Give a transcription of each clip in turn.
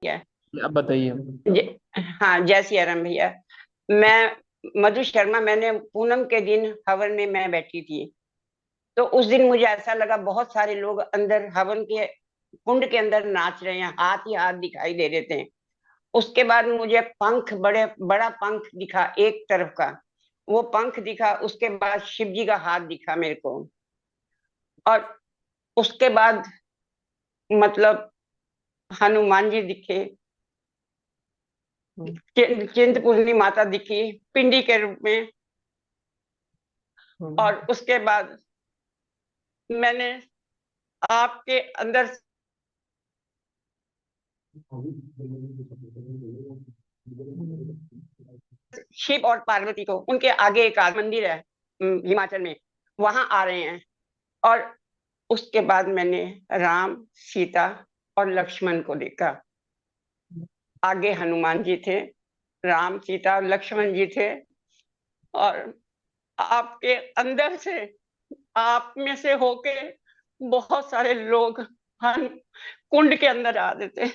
है। आप बताइए। हाँ, जय सिया राम भैया। मैं मधु शर्मा, मैंने पूनम के दिन हवन में मैं बैठी थी। तो उस दिन मुझे ऐसा लगा बहुत सारे लोग अंदर हवन के कुंड के अंदर नाच रहे हैं, हाथ ही हाथ दिखाई दे रहे थे। उसके बाद मुझे पंख, बड़ा पंख दिखा एक तरफ का। वो पंख दिखा, उसके बाद शिव जी का हाथ दिखा मेरे को। और उसके बाद मतलब हनुमान जी दिखे, हम्म, चिंतपूर्णी माता दिखी पिंडी के रूप में। हम्म, और उसके बाद मैंने आपके अंदर शिव और पार्वती को, उनके आगे एक मंदिर है हिमाचल में, वहां आ रहे हैं। और उसके बाद मैंने राम, सीता और लक्ष्मण को देखा। आगे हनुमान जी थे, राम, सीता और लक्ष्मण जी थे। और आपके अंदर से, आप में से होके बहुत सारे लोग हम कुंड के अंदर आ रहे थे।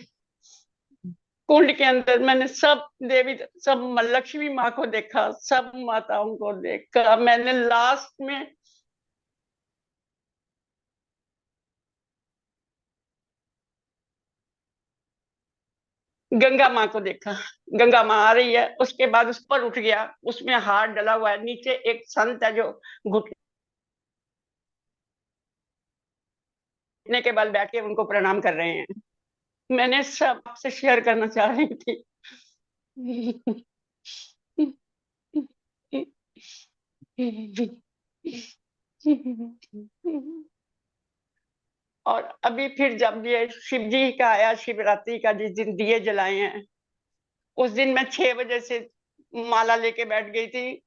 कुंड के अंदर मैंने सब देवी, सब लक्ष्मी माँ को देखा, सब माताओं को देखा। मैंने लास्ट में गंगा माँ को देखा। गंगा माँ आ रही है, उसके बाद उस पर उठ गया, उसमें हाथ डला हुआ है। नीचे एक संत है जो घुटने के बल बैठ के उनको प्रणाम कर रहे हैं। मैंने सब आपसे शेयर करना चाह रही थी। और अभी फिर जब ये शिव जी का आया, शिवरात्रि का जिस दिन दिए जलाए हैं, उस दिन मैं 6 बजे से माला लेके बैठ गई थी।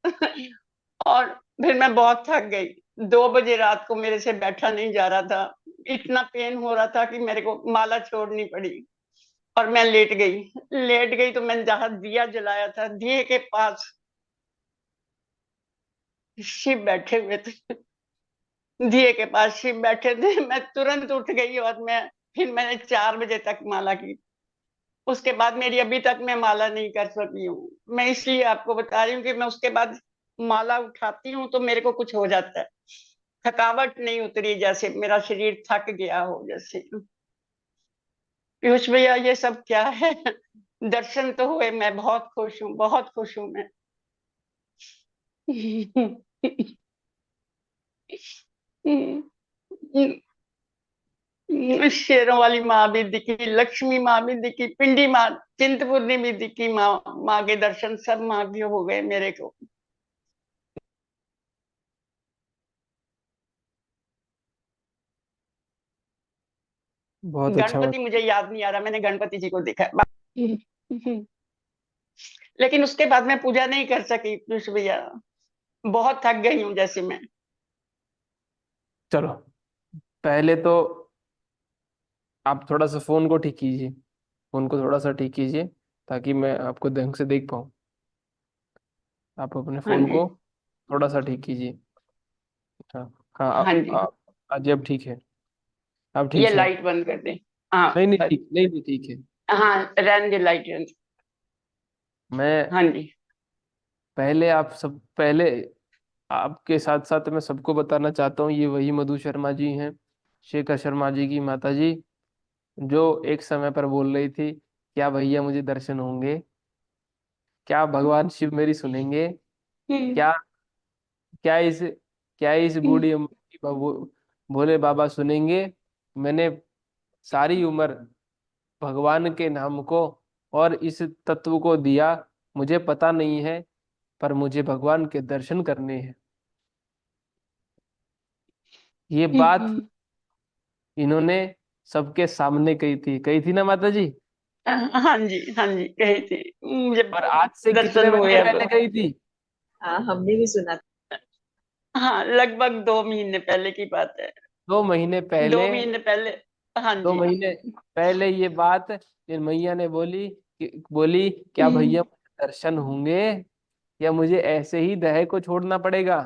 और फिर मैं बहुत थक गई। 2 बजे रात को मेरे से बैठा नहीं जा रहा था। इतना पेन हो रहा था कि मेरे को माला छोड़नी पड़ी। और मैं लेट गई। लेट गई तो मैंने जहां दिया जलाया था, दिए के पास शिव बैठे हुए थे। दिए के पास शिव बैठे थे। मैं तुरंत उठ गई और मैंने 4 बजे तक माला की। उसके बाद मेरी अभी तक मैं माला नहीं कर सकी हूँ। मैं इसलिए आपको बता रही हूँ कि मैं उसके बाद माला उठाती हूँ तो मेरे को कुछ हो जाता है। थकावट नहीं उतरी, जैसे मेरा शरीर थक गया हो जैसे। पीयूष भैया, ये सब क्या है? दर्शन तो हुए, मैं बहुत खुश हूँ, बहुत खुश हूँ मैं। शेरों वाली माँ भी दिखी, लक्ष्मी माँ भी दिखी, पिंडी माँ, चिंतपूर्णी भी दिखी। माँ, माँ के दर्शन सब माँ के हो गए मेरे को। बहुत अच्छा गणपति मुझे याद नहीं आ रहा, मैंने गणपति जी को देखा। लेकिन उसके बाद मैं पूजा नहीं कर सकी पीयूष भैया। बहुत थक गई हूँ जैसे मैं। चलो, पहले तो आप थोड़ा सा फोन को ठीक कीजिए। फोन को थोड़ा सा ठीक कीजिए ताकि मैं आपको ढंग से देख पाऊँ। आप अपने हाँ फोन जी। को थोड़ा सा ठीक कीजिए। हाँ। हाँ, हाँ जी। जी अब ठीक है। अब ये ठीक है। लाइट बंद कर दे। हाँ। नहीं नहीं ठीक, नहीं नहीं ठीक है। हाँ, रहने दे लाइट रहने दे। मैं हाँ जी। पहले आपके साथ साथ मैं सबको बताना चाहता हूँ, ये वही मधु शर्मा जी हैं, शेखर शर्मा जी की माता जी, जो एक समय पर बोल रही थी, क्या भैया मुझे दर्शन होंगे, क्या भगवान शिव मेरी सुनेंगे, क्या क्या इस क्या इस बूढ़ी उम्र की भोले बाबा सुनेंगे। मैंने सारी उम्र भगवान के नाम को और इस तत्व को दिया, मुझे पता नहीं है, पर मुझे भगवान के दर्शन करने हैं। ये बात इन्होंने सबके सामने कही थी ना माता जी। हाँ जी, हाँ जी, कही थी मुझे। और आज से कितने दर्शन हुए महीने अब। पहले कही थी? हाँ, हमने भी सुना था। हाँ, लगभग 2 महीने पहले की बात है। 2 महीने दो पहले। महीने पहले। हाँ दो जी। महीने पहले ये बात इन मैया ने बोली, क्या भैया मुझे दर्शन होंगे, या मुझे ऐसे ही दहे को छोड़ना पड़ेगा,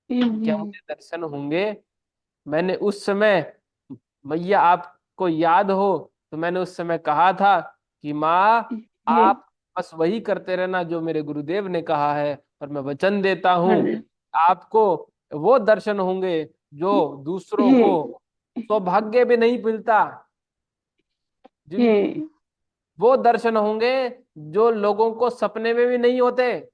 क्या मुझे दर्शन होंगे। मैंने उस समय, मैया आपको याद हो, तो मैंने उस समय कहा था कि माँ, आप बस वही करते रहना जो मेरे गुरुदेव ने कहा है, और मैं वचन देता हाँ हूँ जी। आपको वो दर्शन होंगे जो दूसरों को सौभाग्य भी नहीं मिलता, जिन हम्म वो दर्शन होंगे जो लोगों को सपने में भी नहीं होते।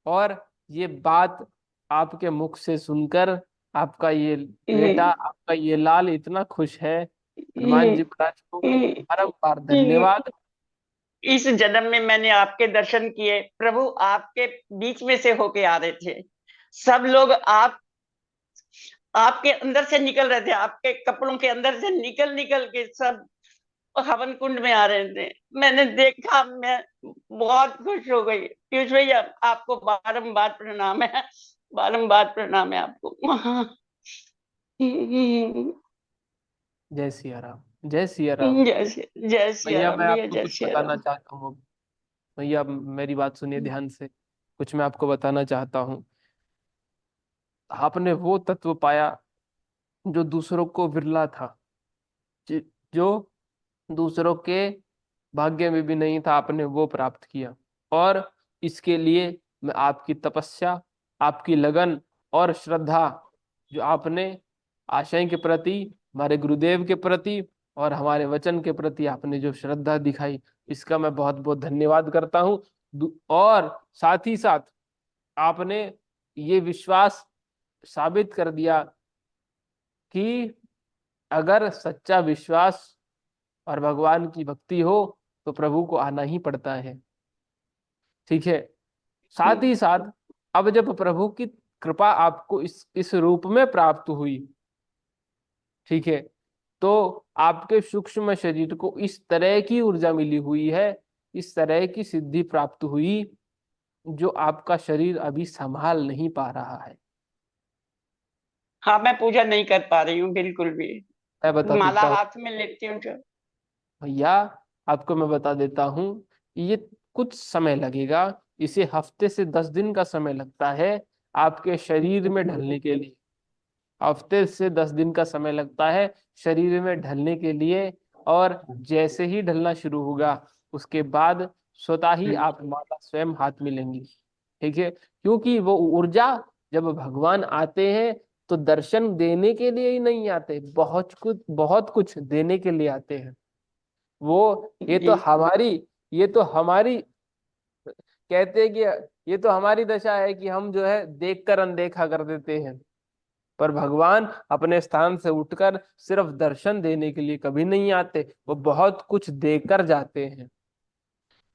और ये बात आपके मुख से सुनकर आपका ये बेटा, हम्म आपका ये लाल इतना खुश है। हनुमान हम्म जी महाराज को हम्म बारंबार हम्म। धन्यवाद। इस जन्म में मैंने आपके दर्शन किए प्रभु, आपके बीच में से होके आ रहे थे। सब लोग आपके अंदर से निकल रहे थे, आपके कपड़ों के अंदर से निकल निकल के सब हवन कुंड में आ रहे थे। मैंने देखा, मैं बहुत खुश हो गई। पीयूष भैया, आपको बारंबार प्रणाम है, बारंबार प्रणाम है आपको। जय सिया राम, जय सिया राम। जय सिया भैया राम मैं भैया, आपको जय कुछ सिया बताना राम। चाहता हूँ। भैया मेरी बात सुनिए ध्यान से, कुछ मैं आपको बताना चाहता हूँ। आपने वो तत्व पाया जो दूसरों को विरला था, जि- जो दूसरों के भाग्य में भी नहीं था, आपने वो प्राप्त किया। और इसके लिए मैं आपकी तपस्या, आपकी लगन और श्रद्धा, जो आपने आशय के प्रति, हमारे गुरुदेव के प्रति और हमारे वचन के प्रति आपने जो श्रद्धा दिखाई, इसका मैं बहुत बहुत धन्यवाद करता हूँ। और साथ ही साथ आपने ये विश्वास साबित कर दिया कि अगर सच्चा विश्वास और भगवान की भक्ति हो तो प्रभु को आना ही पड़ता है। ठीक है। साथ ही साथ अब जब प्रभु की कृपा आपको इस रूप में प्राप्त हुई, ठीक है, तो आपके सूक्ष्म शरीर को इस तरह की ऊर्जा मिली हुई है, इस तरह की सिद्धि प्राप्त हुई जो आपका शरीर अभी संभाल नहीं पा रहा है। हाँ, मैं पूजा नहीं कर पा रही हूँ बिल्कुल भी। मैं बता माला देता हूँ हाथ में लेती हूँ जो। भैया, आपको मैं बता देता हूँ, ये कुछ समय लगेगा। इसे हफ्ते से 10 दिन का समय लगता है आपके शरीर में ढलने के लिए। हफ्ते से 10 दिन का समय लगता है शरीर में ढलने के लिए। और जैसे ही ढलना शुरू होगा उसके बाद स्वतः ही आप माला स्वयं हाथ में लेंगी। ठीक है, क्योंकि वो ऊर्जा, जब भगवान आते हैं तो दर्शन देने के लिए ही नहीं आते, बहुत कुछ देने के लिए आते हैं। वो जी ये तो हमारी कहते हैं कि ये तो हमारी दशा है कि हम जो है देखकर अनदेखा कर देते हैं। पर भगवान अपने स्थान से उठकर सिर्फ दर्शन देने के लिए कभी नहीं आते, वो बहुत कुछ देकर जाते हैं।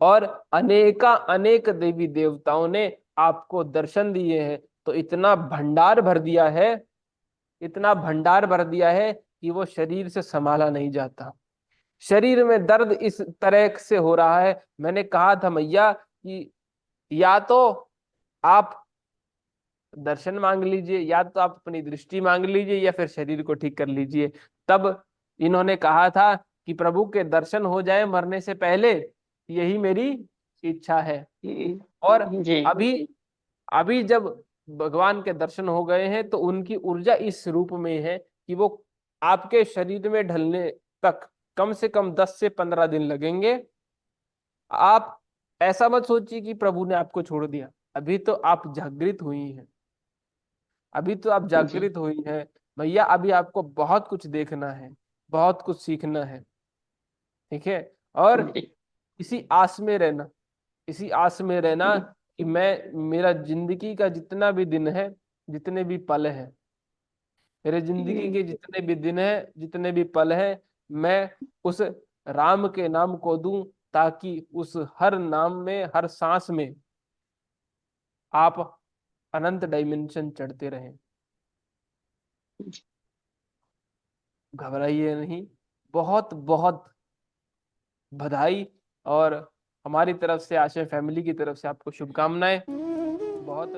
और अनेका अनेक देवी देवताओं ने आपको दर्शन दिए हैं, तो इतना भंडार भर दिया है, इतना भंडार भर दिया है कि वो शरीर से संभाला नहीं जाता। शरीर में दर्द इस तरह से हो रहा है, मैंने कहा था मैया कि या तो आप दर्शन मांग लीजिए, या तो आप अपनी दृष्टि मांग लीजिए, या फिर शरीर को ठीक कर लीजिए। तब इन्होंने कहा था कि प्रभु के दर्शन हो जाए मरने से पहले, यही मेरी इच्छा है। और जी अभी अभी जब भगवान के दर्शन हो गए हैं तो उनकी ऊर्जा इस रूप में है कि वो आपके शरीर में ढलने तक कम से कम 10 से 15 दिन लगेंगे। आप ऐसा मत सोचिए कि प्रभु ने आपको छोड़ दिया, अभी तो आप जागृत हुई हैं, अभी तो आप जी जागृत हुई हैं भैया। अभी आपको बहुत कुछ देखना है, बहुत कुछ सीखना है। ठीक है। और जी इसी आस में रहना, इसी आस में रहना कि मैं, मेरा जिंदगी का जितना भी दिन है, जितने भी पल है, मेरे जिंदगी के जितने भी दिन है, जितने भी पल है, मैं उस राम के नाम को दूं, ताकि उस हर नाम में, हर सांस में आप अनंत डायमेंशन चढ़ते रहें। घबराइए नहीं। बहुत बहुत बधाई, और हमारी तरफ से, आशय फैमिली की तरफ से आपको शुभकामनाएं। बहुत